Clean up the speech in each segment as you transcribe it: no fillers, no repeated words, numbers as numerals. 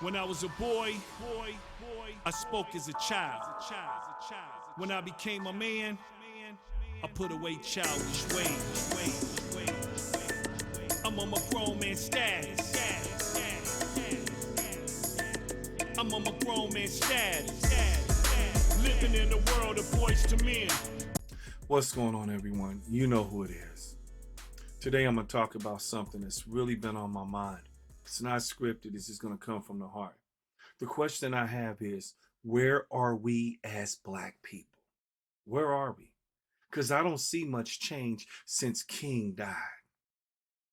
When I was a boy, I spoke as a child. When I became a man, I put away childish ways. I'm on my grown man status. I'm on my grown man status. Living in the world of boys to men. What's going on, everyone? You know who it is. Today I'm going to talk about something that's really been on my mind. It's not scripted, it's just going to come from the heart. The question I have is, where are we as Black people? Where are we? Because I don't see much change since King died.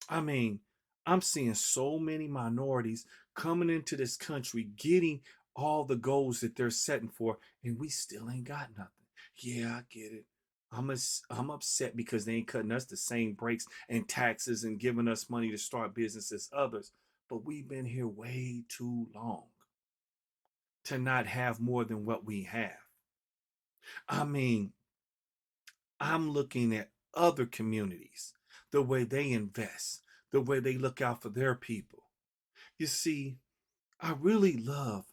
I mean, I'm seeing so many minorities coming into this country, getting all the goals that they're setting for, and we still ain't got nothing. Yeah, I get it. I'm upset because they ain't cutting us the same breaks and taxes and giving us money to start business as others. But we've been here way too long to not have more than what we have. I mean, I'm looking at other communities, the way they invest, the way they look out for their people. You see, I really love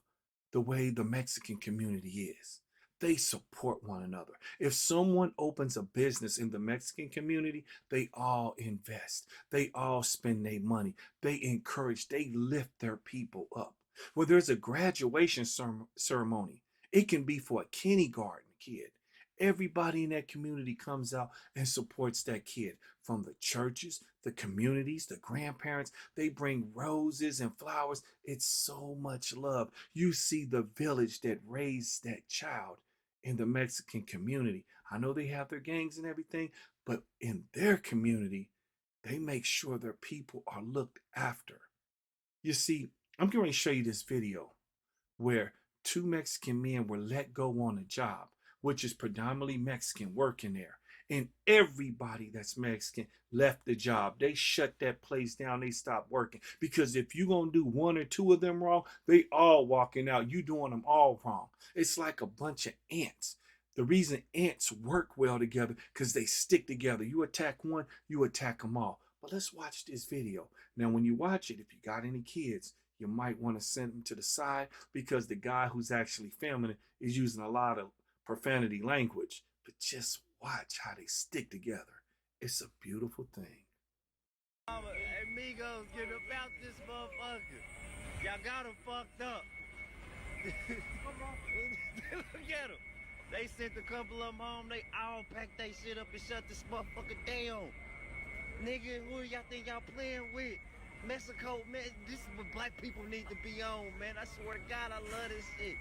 the way the Mexican community is. They support one another. If someone opens a business in the Mexican community, they all invest. They all spend their money. They encourage, they lift their people up. Where there's a graduation ceremony, it can be for a kindergarten kid. Everybody in that community comes out and supports that kid. From the churches, the communities, the grandparents, they bring roses and flowers. It's so much love. You see the village that raised that child in the Mexican community. I know they have their gangs and everything, but in their community, they make sure their people are looked after. You see, I'm going to show you this video where two Mexican men were let go on a job, which is predominantly Mexican working there. And everybody that's Mexican left the job. They shut that place down. They stopped working. Because if you're going to do one or two of them wrong, they all walking out. You doing them all wrong. It's like a bunch of ants. The reason ants work well together because they stick together. You attack one, you attack them all. But let's watch this video. Now, when you watch it, if you got any kids, you might want to send them to the side because the guy who's actually filming it is using a lot of profanity language. But just watch how they stick together. It's a beautiful thing. Amigos, get about this motherfucker. Y'all got him fucked up. Look at him. They sent a couple of them home. They all packed their shit up and shut this motherfucker down. Nigga, who y'all think y'all playing with? Mexico, man, this is what Black people need to be on, man. I swear to God, I love this shit.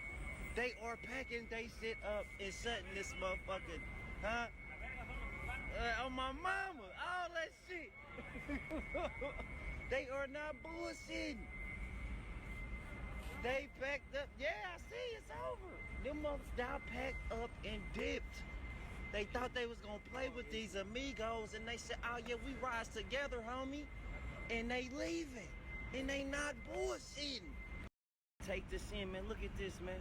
They are packing they shit up and shutting this motherfucker, huh? On my mama, all that shit. They are not bullshitting. They packed up, yeah, I see, it's over. Them motherfuckers packed up and dipped. They thought they was gonna play with these amigos, and they said, oh yeah, we rise together, homie. And they leaving, and they not bullshitting. Take this in, man, look at this, man.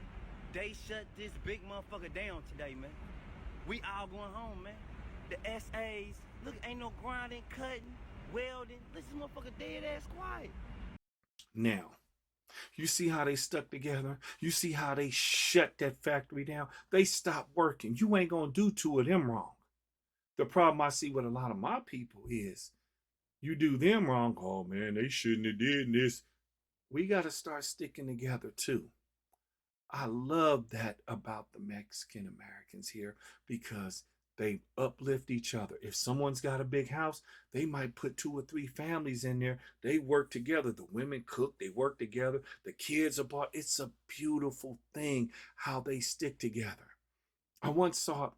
They shut this big motherfucker down today, man. We all going home, man. The SAs, look, ain't no grinding, cutting, welding. Listen, motherfucker dead ass quiet. Now, you see how they stuck together? You see how they shut that factory down? They stopped working. You ain't gonna do two of them wrong. The problem I see with a lot of my people is you do them wrong. Oh man, they shouldn't have did this. We got to start sticking together too. I love that about the Mexican Americans here because they uplift each other. If someone's got a big house, they might put 2 or 3 families in there. They work together. The women cook, they work together. The kids are bought. It's a beautiful thing how they stick together. I once saw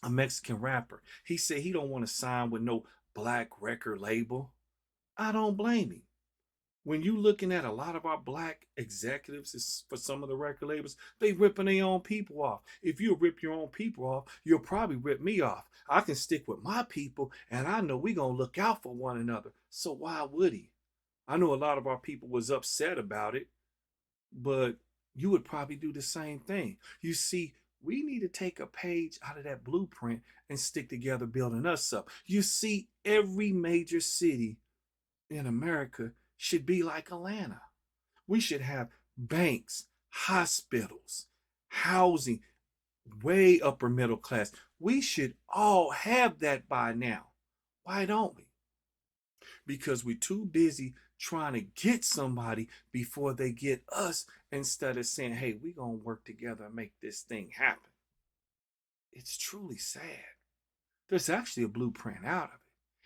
a Mexican rapper. He said he don't want to sign with no Black record label. I don't blame him. When you looking at a lot of our Black executives for some of the record labels, they ripping their own people off. If you rip your own people off, you'll probably rip me off. I can stick with my people, and I know we gonna look out for one another. So why would he? I know a lot of our people was upset about it, but you would probably do the same thing. You see, we need to take a page out of that blueprint and stick together building us up. You see, every major city in America should be like Atlanta. We should have banks, hospitals, housing, way upper middle class. We should all have that by now. Why don't we? Because we're too busy trying to get somebody before they get us instead of saying, hey, we're going to work together and make this thing happen. It's truly sad. There's actually a blueprint out of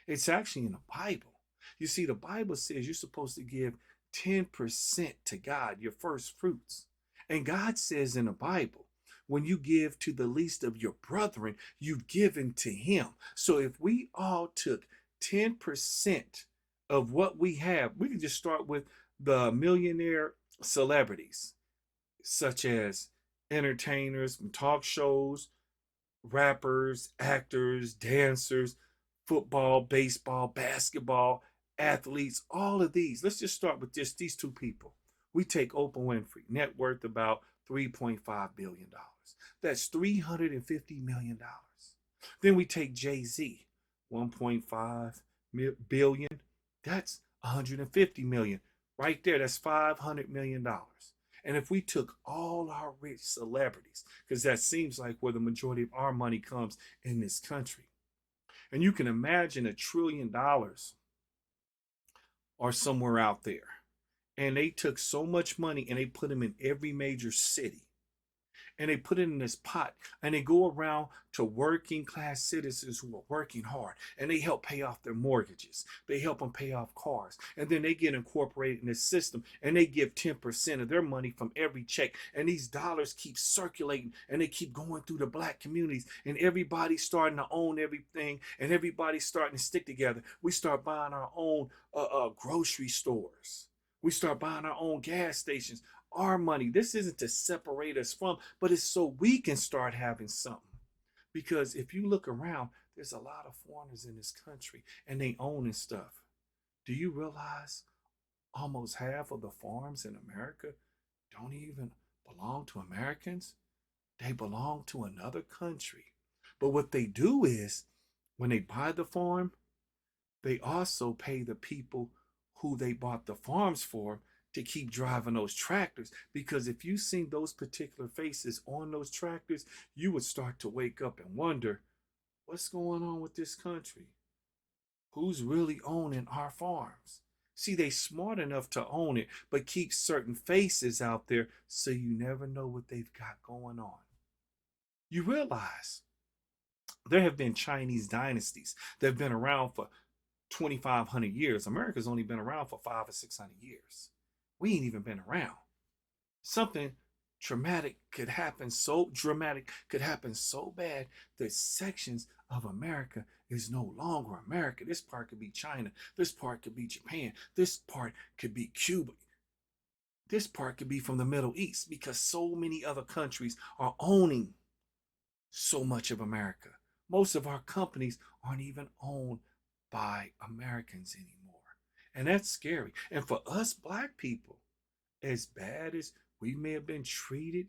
it. It's actually in the Bible. You see, the Bible says you're supposed to give 10% to God, your first fruits. And God says in the Bible, when you give to the least of your brethren, you've given to him. So if we all took 10% of what we have, we can just start with the millionaire celebrities, such as entertainers, talk shows, rappers, actors, dancers, football, baseball, basketball, athletes, all of these. Let's just start with just these two people. We take Oprah Winfrey, net worth about $3.5 billion. That's $350 million. Then we take Jay-Z, 1.5 billion. That's 150 million. Right there, that's $500 million. And if we took all our rich celebrities, because that seems like where the majority of our money comes in this country, and you can imagine $1 trillion or somewhere out there, and they took so much money and they put them in every major city, and they put it in this pot, and they go around to working class citizens who are working hard, and they help pay off their mortgages, they help them pay off cars, and then they get incorporated in this system, and they give 10% of their money from every check, and these dollars keep circulating, and they keep going through the black communities, and everybody's starting to own everything, and everybody's starting to stick together. We start buying our own grocery stores, we start buying our own gas stations. Our money. This isn't to separate us from, but it's so we can start having something. Because if you look around, there's a lot of foreigners in this country and they owning stuff. Do you realize almost half of the farms in America don't even belong to Americans? They belong to another country. But what they do is when they buy the farm, they also pay the people who they bought the farms for to keep driving those tractors. Because if you seen those particular faces on those tractors, you would start to wake up and wonder, what's going on with this country? Who's really owning our farms? See, they smart enough to own it, but keep certain faces out there so you never know what they've got going on. You realize there have been Chinese dynasties that have been around for 2,500 years. America's only been around for 500 or 600 years. We ain't even been around. Something dramatic could happen so bad that sections of America is no longer America. This part could be China. This part could be Japan. This part could be Cuba. This part could be from the Middle East because so many other countries are owning so much of America. Most of our companies aren't even owned by Americans anymore. And that's scary. And for us black people, as bad as we may have been treated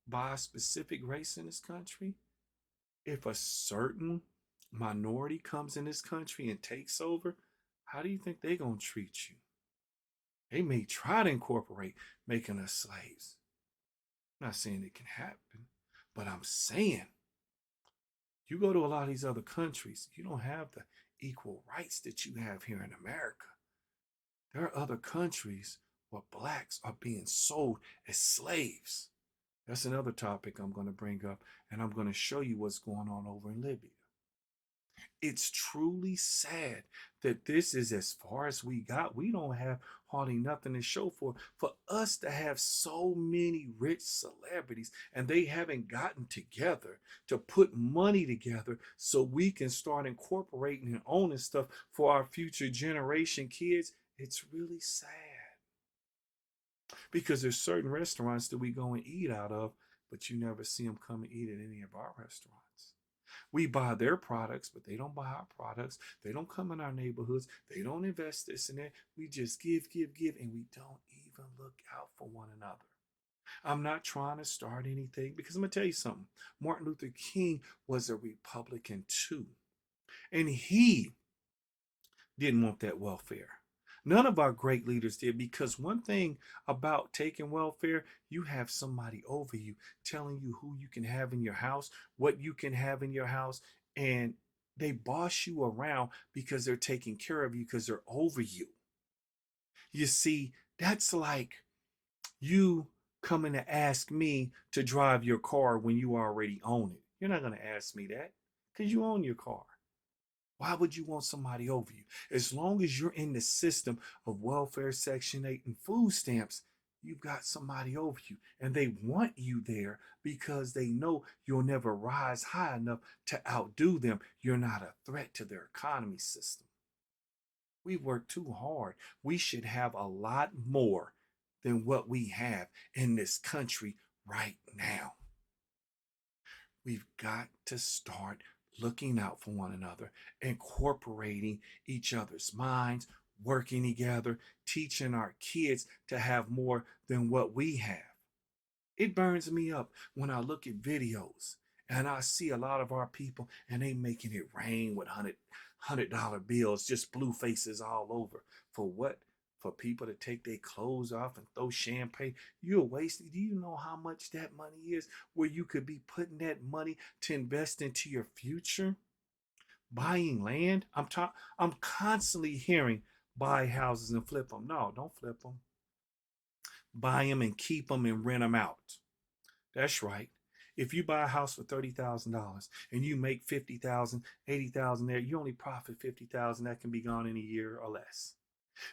by a specific race in this country, if a certain minority comes in this country and takes over, how do you think they're going to treat you? They may try to incorporate making us slaves. I'm not saying it can happen, but I'm saying you go to a lot of these other countries, you don't have the equal rights that you have here in America. There are other countries where blacks are being sold as slaves. That's another topic I'm going to bring up, and I'm going to show you what's going on over in Libya. It's truly sad that this is as far as we got. We don't have hardly nothing to show for us to have so many rich celebrities, and they haven't gotten together to put money together so we can start incorporating and owning stuff for our future generation kids. It's really sad. Because there's certain restaurants that we go and eat out of, but you never see them come and eat at any of our restaurants. We buy their products, but they don't buy our products. They don't come in our neighborhoods. They don't invest this and that. We just give, and we don't even look out for one another. I'm not trying to start anything because I'm going to tell you something. Martin Luther King was a Republican too. And he didn't want that welfare. None of our great leaders did, because one thing about taking welfare, you have somebody over you telling you who you can have in your house, what you can have in your house, and they boss you around because they're taking care of you because they're over you. You see, that's like you coming to ask me to drive your car when you already own it. You're not going to ask me that because you own your car. Why would you want somebody over you? As long as you're in the system of welfare, Section 8, and food stamps, you've got somebody over you. And they want you there because they know you'll never rise high enough to outdo them. You're not a threat to their economy system. We work too hard. We should have a lot more than what we have in this country right now. We've got to start looking out for one another, incorporating each other's minds, working together, teaching our kids to have more than what we have. It burns me up when I look at videos and I see a lot of our people and they making it rain with $100 bills, just blue faces all over. For what? For people to take their clothes off and throw champagne. You're wasting. Do you know how much that money is? Where you could be putting that money to invest into your future? Buying land. I'm constantly hearing buy houses and flip them. No, don't flip them. Buy them and keep them and rent them out. That's right. If you buy a house for $30,000 and you make 50,000, 80,000 there, you only profit 50,000. That can be gone in a year or less.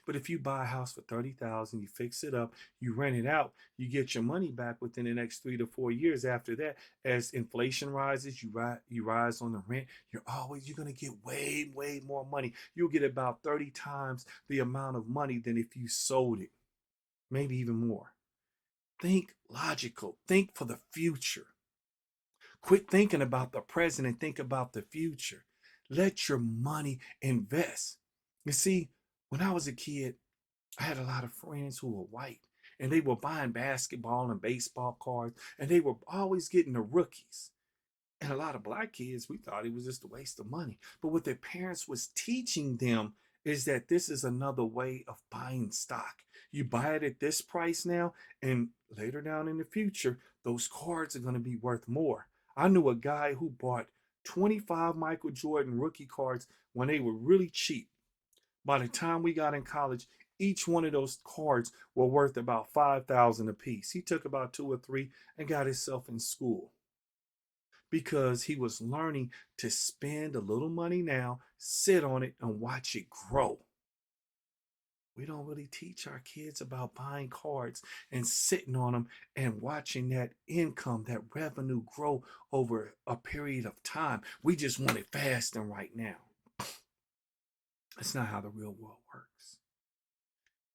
But if you buy a house for 30,000, you fix it up, you rent it out, you get your money back within the next 3 to 4 years after that. As inflation rises, you rise on the rent. You're going to get way more money. You'll get about 30 times the amount of money than if you sold it, maybe even more. Think logical. Think for the future. Quit thinking about the present and think about the future. Let your money invest. You see, when I was a kid, I had a lot of friends who were white and they were buying basketball and baseball cards and they were always getting the rookies. And a lot of black kids, we thought it was just a waste of money. But what their parents was teaching them is that this is another way of buying stock. You buy it at this price now, and later down in the future, those cards are going to be worth more. I knew a guy who bought 25 Michael Jordan rookie cards when they were really cheap. By the time we got in college, each one of those cards were worth about 5,000 a piece. He took about 2 or 3 and got himself in school because he was learning to spend a little money now, sit on it, and watch it grow. We don't really teach our kids about buying cards and sitting on them and watching that income, that revenue grow over a period of time. We just want it fast and right now. That's not how the real world works.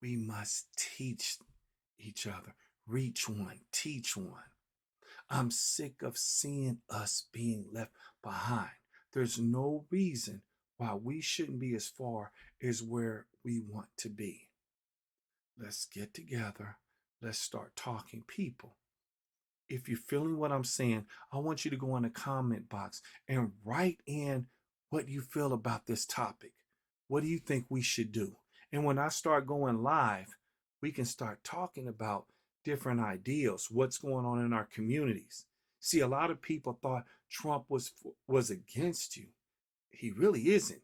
We must teach each other, reach one, teach one. I'm sick of seeing us being left behind. There's no reason why we shouldn't be as far as where we want to be. Let's get together. Let's start talking. People, if you're feeling what I'm saying, I want you to go in the comment box and write in what you feel about this topic. What do you think we should do? And when I start going live, we can start talking about different ideals, what's going on in our communities. See, a lot of people thought Trump was against you. He really isn't.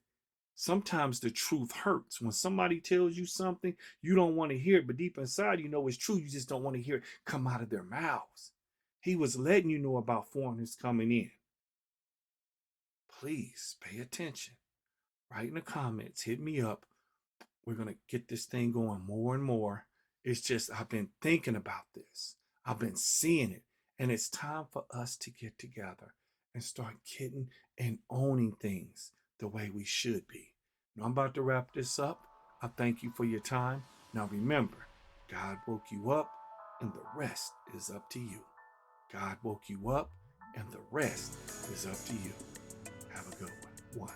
Sometimes the truth hurts. When somebody tells you something, you don't want to hear it, but deep inside you know it's true. You just don't want to hear it come out of their mouths. He was letting you know about foreigners coming in. Please pay attention. Write in the comments, hit me up. We're going to get this thing going more and more. It's just, I've been thinking about this. I've been seeing it. And it's time for us to get together and start getting and owning things the way we should be. Now I'm about to wrap this up. I thank you for your time. Now remember, God woke you up and the rest is up to you. God woke you up and the rest is up to you. Have a good one.